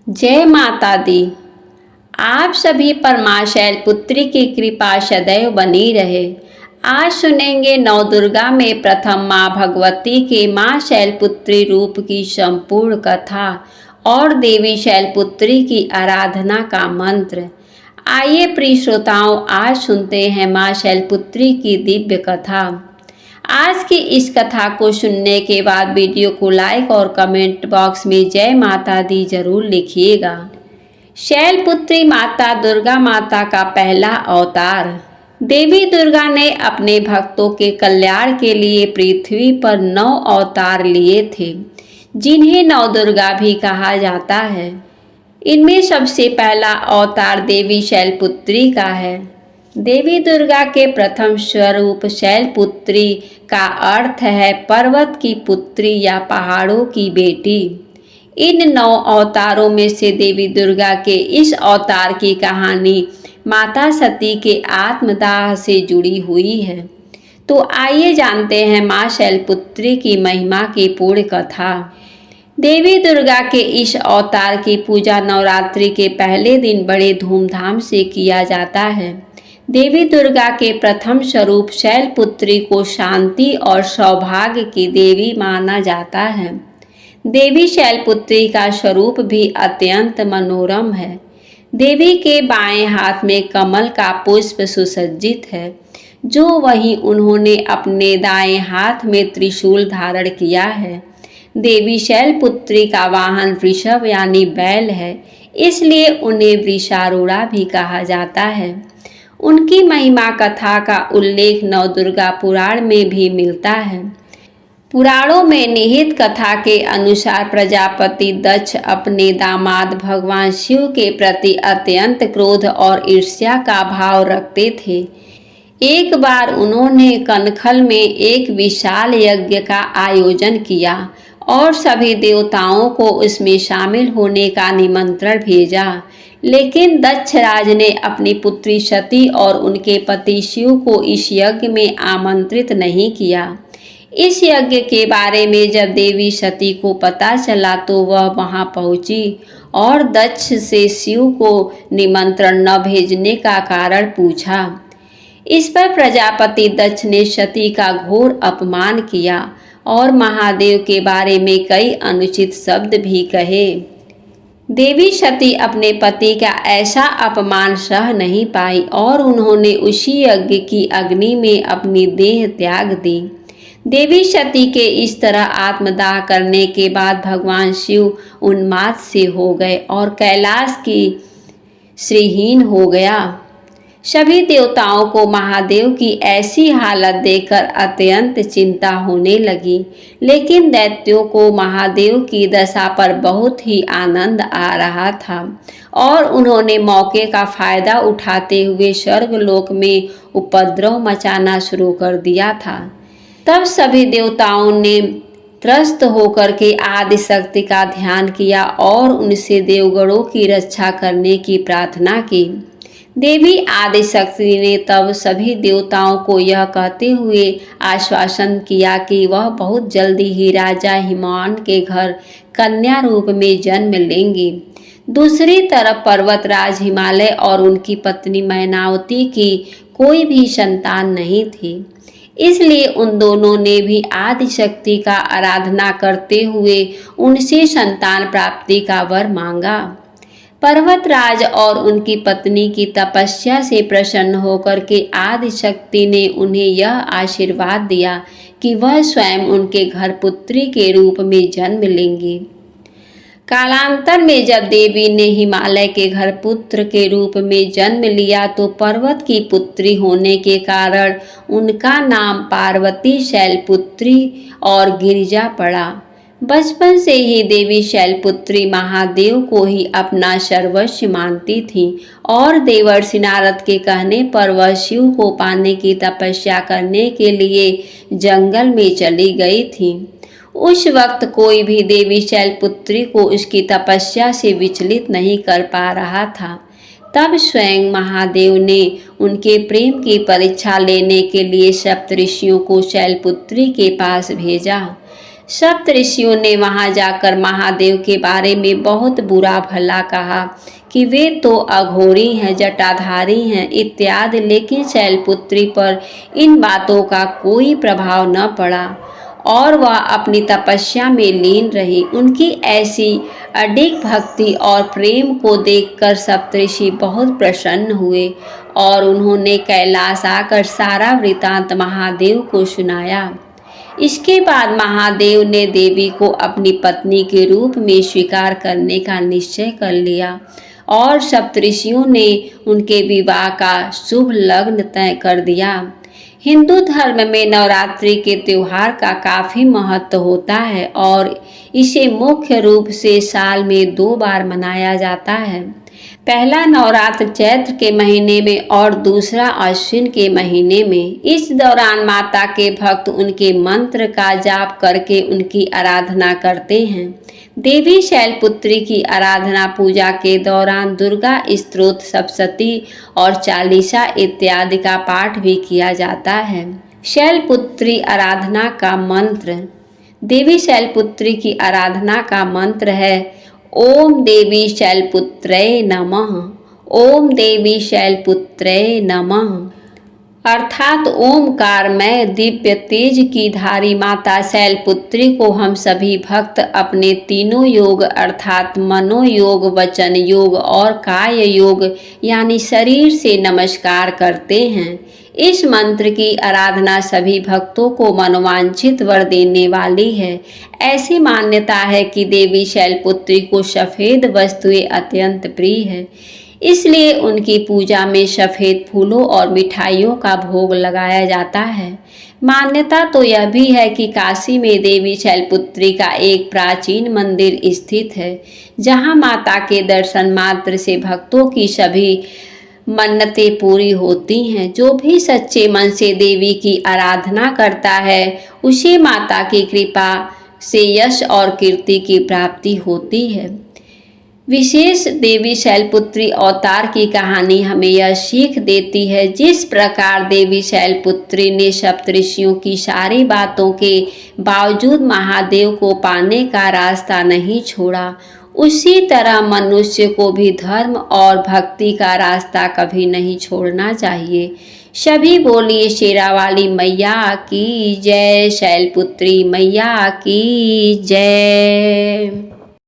जय माता दी। आप सभी पर मां शैलपुत्री की कृपा सदैव बनी रहे। आज सुनेंगे नवदुर्गा में प्रथम मां भगवती के मां शैलपुत्री रूप की संपूर्ण कथा और देवी शैलपुत्री की आराधना का मंत्र। आइए प्रिय श्रोताओं, आज सुनते हैं मां शैलपुत्री की दिव्य कथा। आज की इस कथा को सुनने के बाद वीडियो को लाइक और कमेंट बॉक्स में जय माता दी जरूर लिखिएगा। शैलपुत्री माता दुर्गा माता का पहला अवतार। देवी दुर्गा ने अपने भक्तों के कल्याण के लिए पृथ्वी पर 9 अवतार लिए थे, जिन्हें नवदुर्गा भी कहा जाता है। इनमें सबसे पहला अवतार देवी शैलपुत्री का है। देवी दुर्गा के प्रथम स्वरूप शैलपुत्री का अर्थ है पर्वत की पुत्री या पहाड़ों की बेटी। इन 9 अवतारों में से देवी दुर्गा के इस अवतार की कहानी माता सती के आत्मदाह से जुड़ी हुई है। तो आइए जानते हैं मां शैलपुत्री की महिमा की पूर्ण कथा। देवी दुर्गा के इस अवतार की पूजा नवरात्रि के पहले दिन बड़े धूमधाम से किया जाता है। देवी दुर्गा के प्रथम स्वरूप शैलपुत्री को शांति और सौभाग्य की देवी माना जाता है। देवी शैलपुत्री का स्वरूप भी अत्यंत मनोरम है। देवी के बाएं हाथ में कमल का पुष्प सुसज्जित है, जो वहीं उन्होंने अपने दाएं हाथ में त्रिशूल धारण किया है। देवी शैलपुत्री का वाहन वृषभ यानी बैल है, इसलिए उन्हें वृषारूढ़ा भी कहा जाता है। उनकी महिमा कथा का उल्लेख नवदुर्गा पुराण में भी मिलता है। पुराणों में निहित कथा के अनुसार प्रजापति दक्ष अपने दामाद भगवान शिव के प्रति अत्यंत क्रोध और ईर्ष्या का भाव रखते थे। एक बार उन्होंने कनखल में एक विशाल यज्ञ का आयोजन किया और सभी देवताओं को उसमें शामिल होने का निमंत्रण भेजा, लेकिन दक्ष राज ने अपनी पुत्री सती और उनके पति शिव को इस यज्ञ में आमंत्रित नहीं किया। इस यज्ञ के बारे में जब देवी सती को पता चला तो वह वहां पहुंची और दक्ष से शिव को निमंत्रण न भेजने का कारण पूछा। इस पर प्रजापति दक्ष ने सती का घोर अपमान किया और महादेव के बारे में कई अनुचित शब्द भी कहे। देवी सती अपने पति का ऐसा अपमान सह नहीं पाई और उन्होंने उसी यज्ञ की अग्नि में अपनी देह त्याग दी। देवी सती के इस तरह आत्मदाह करने के बाद भगवान शिव उन्माद से हो गए और कैलाश की श्रीहीन हो गया। सभी देवताओं को महादेव की ऐसी हालत देखकर अत्यंत चिंता होने लगी, लेकिन दैत्यों को महादेव की दशा पर बहुत ही आनंद आ रहा था और उन्होंने मौके का फायदा उठाते हुए स्वर्गलोक में उपद्रव मचाना शुरू कर दिया था। तब सभी देवताओं ने त्रस्त होकर के आदिशक्ति का ध्यान किया और उनसे देवगणों की रक्षा करने की प्रार्थना की। देवी आदिशक्ति ने तब सभी देवताओं को यह कहते हुए आश्वासन किया कि वह बहुत जल्दी ही राजा हिमांशु के घर कन्या रूप में जन्म लेंगी। दूसरी तरफ पर्वतराज हिमालय और उनकी पत्नी मैनावती की कोई भी संतान नहीं थी, इसलिए उन दोनों ने भी आदिशक्ति का आराधना करते हुए उनसे संतान प्राप्ति का वर मांगा। पर्वतराज और उनकी पत्नी की तपस्या से प्रसन्न होकर के आदिशक्ति ने उन्हें यह आशीर्वाद दिया कि वह स्वयं उनके घर पुत्री के रूप में जन्म लेंगी। कालांतर में जब देवी ने हिमालय के घर पुत्र के रूप में जन्म लिया तो पर्वत की पुत्री होने के कारण उनका नाम पार्वती शैलपुत्री और गिरिजा पड़ा। बचपन से ही देवी शैलपुत्री महादेव को ही अपना सर्वस्व मानती थी और देवर्षि नारद के कहने पर वह शिव को पाने की तपस्या करने के लिए जंगल में चली गई थी। उस वक्त कोई भी देवी शैलपुत्री को उसकी तपस्या से विचलित नहीं कर पा रहा था। तब स्वयं महादेव ने उनके प्रेम की परीक्षा लेने के लिए सप्तऋषियों को शैलपुत्री के पास भेजा। सप्त ऋषियों ने वहां जाकर महादेव के बारे में बहुत बुरा भला कहा कि वे तो अघोरी हैं, जटाधारी हैं इत्यादि, लेकिन शैलपुत्री पर इन बातों का कोई प्रभाव न पड़ा और वह अपनी तपस्या में लीन रही। उनकी ऐसी अडिग भक्ति और प्रेम को देखकर सप्तऋषि बहुत प्रसन्न हुए और उन्होंने कैलाश आकर सारा वृतांत महादेव को सुनाया। इसके बाद महादेव ने देवी को अपनी पत्नी के रूप में स्वीकार करने का निश्चय कर लिया और सप्तऋषियों ने उनके विवाह का शुभ लग्न तय कर दिया। हिंदू धर्म में नवरात्रि के त्योहार का काफ़ी महत्व होता है और इसे मुख्य रूप से साल में 2 बार मनाया जाता है। पहला नवरात्र चैत्र के महीने में और दूसरा अश्विन के महीने में। इस दौरान माता के भक्त उनके मंत्र का जाप करके उनकी आराधना करते हैं। देवी शैलपुत्री की आराधना पूजा के दौरान दुर्गा स्तोत्र, सप्तशती और चालीसा इत्यादि का पाठ भी किया जाता है। शैलपुत्री आराधना का मंत्र। देवी शैलपुत्री की आराधना का मंत्र है ओम देवी शैलपुत्रै नमः। ओम देवी शैलपुत्रै नमः अर्थात ओमकारमय दिव्य तेज की धारी माता शैलपुत्री को हम सभी भक्त अपने तीनों योग अर्थात मनोयोग, वचन योग और काय योग यानी शरीर से नमस्कार करते हैं। इस मंत्र की आराधना सभी भक्तों को मनोवांछित वर देने वाली है। ऐसी मान्यता है कि देवी शैलपुत्री को सफ़ेद वस्तुएं अत्यंत प्रिय है, इसलिए उनकी पूजा में सफ़ेद फूलों और मिठाइयों का भोग लगाया जाता है। मान्यता तो यह भी है कि काशी में देवी शैलपुत्री का एक प्राचीन मंदिर स्थित है, जहां माता के दर्शन मात्र से भक्तों की सभी मन्नतें पूरी होती हैं। जो भी सच्चे मन से देवी की आराधना करता है उसे माता की कृपा से यश और कीर्ति की प्राप्ति होती है। विशेष देवी शैलपुत्री अवतार की कहानी हमें यह सीख देती है, जिस प्रकार देवी शैलपुत्री ने सप्तऋषियों की सारी बातों के बावजूद महादेव को पाने का रास्ता नहीं छोड़ा, उसी तरह मनुष्य को भी धर्म और भक्ति का रास्ता कभी नहीं छोड़ना चाहिए। सभी बोलिए शेरावाली मैया की जय, शैलपुत्री मैया की जय।